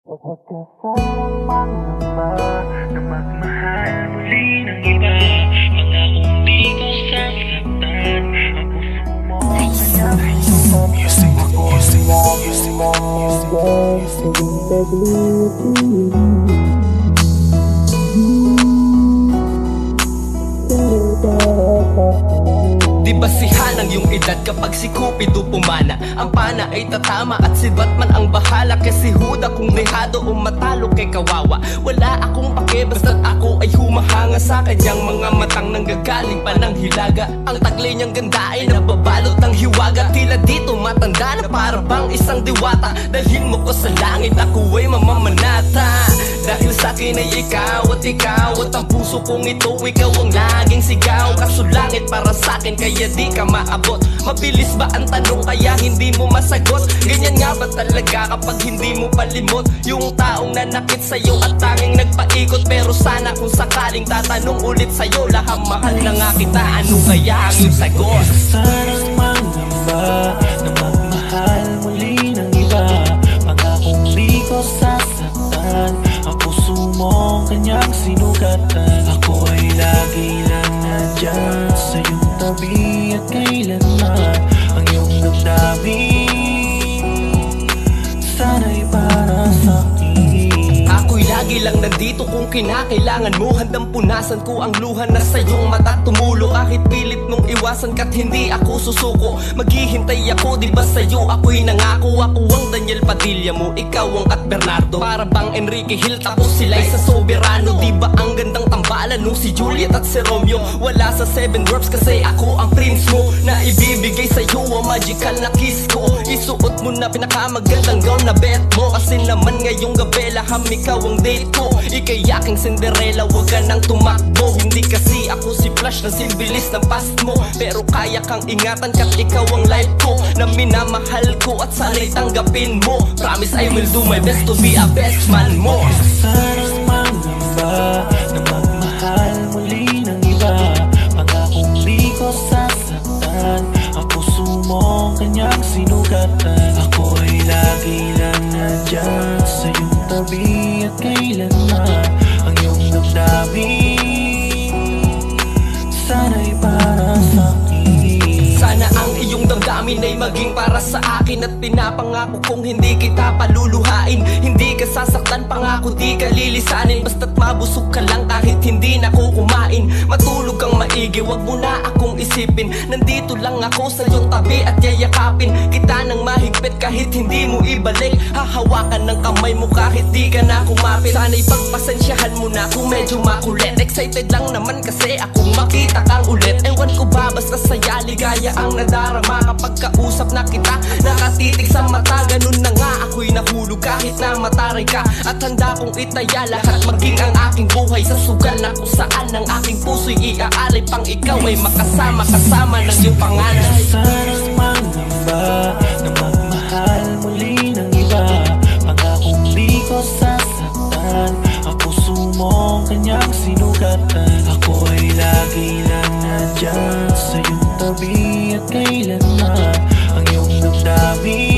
Huwag ka sanang mangamba na magmahal muli ng iba. Pangakong di ko sasaktan ang puso mo. Di basihan ang iyong edad kapag si Cupido pumana. Ang pana ay tatama at si Batman ang bahala. Kasi Huda kung dehado o matalo kay kawawa. Wala akong pake basta't ako ay humahanga sa kanyang mga matang nanggagaling pa ng hilaga. Ang taglay niyang ganda ay nababalot ng hiwaga. Tila dito matanda na para bang isang diwata. Dalhin mo ko sa langit, ako ay mamamanata. Dahil sa'kin ay ikaw at ang puso kong ito, ikaw ang laging sigaw. Kaso langit para sa'kin kaya di ka maabot. Mabilis ba ang tanong kaya hindi mo masagot? Ganyan nga ba talaga kapag hindi mo palimot? Yung taong nanakit sa'yo at tanging nagpaikot. Pero sana kung sakaling tatanong ulit sa'yo, lahang mahal na nga kita, ano kaya ang iyong sagot? Sanang mangamba na magmahal muli ng iba. Pangakong di ko sasaktan ang puso mo kanyang sinugatan. Ako ay lagi lang nandyan sa iyong tabi at kailanman ang iyong damdamin sana'y para sa'kin. Ako'y lagi lang nandito kung kinakailangan mo. Handang punasan ko ang luha na sa iyong mata tumulo. Kahit pilit mong iwasan ka't hindi ako susuko. Maghihintay ako, di ba sa'yo ako'y nangako. Ako ang Daniel Padilla mo, ikaw ang Kat Bernardo. Para bang Enrique Hill, tapos sila'y sa soberano. Di ba ang gandang tambalan nung si Juliet at si Romeo? Wala sa Seven Dwarfs kasi ako ang prince mo. Na ibibigay sa'yo ang magical na kiss ko. Isuot mo na pinakamagandang gown na bet mo. Kasi naman ngayong gabi laham ikaw ang date ko. Ika'y aking Cinderella, wag ka nang tumakbo. Hindi kasi ako si Flash na simbilis ng past mo. Pero kaya kang ingatan ka't ikaw ang life ko na minamahal ko at sana'y tanggapin mo. Promise I will do my best to be a best man mo. Sanang mangamba na magmahal muli ng iba. Pangakong di ko sasaktan ang puso mo kanyang sinugatan. Ako ay lagi lang nandyan sa iyong tabi at kailanman ang iyong damdamin sana'y para sa'kin. Sana ang iyong damdamin ay maging para sa akin. At pinapangako kong hindi kita paluluhain. Hindi ka sasaktan, pangako di ka lilisanin. Basta't mabusog ka lang kahit hindi na ko kumain. Matulog kang maigi, wag mo na akong isipin. Nandito lang ako sa iyong tabi at yayakapin kita ng mahigpit kahit hindi mo ibalik. Hahawakan ng kamay mo kahit di ka na kumapit. Sana'y pagpasensyahan mo na kung medyo makulit. Excited lang naman kasi akong makita kang ulit. Ewan ko ba basta saya, ligaya ang nadarama kapag kausap na kita. Nakatitig sa mata, ganun na nga ako'y nahulog kahit na mataray ka. At handa kong itaya lahat maging ang aking buhay sa sugal na kung saan ang aking puso'y iaalay pang ikaw ay makasama kasama ng iyong pangalan. Sanang mangamba na magmahal muli ng iba. Pangakong di ko sasaktan ang puso mo kanyang sinugatan. Ako ay lagi lang nandyan sa iyong tabi at kailanman ang iyong damdamin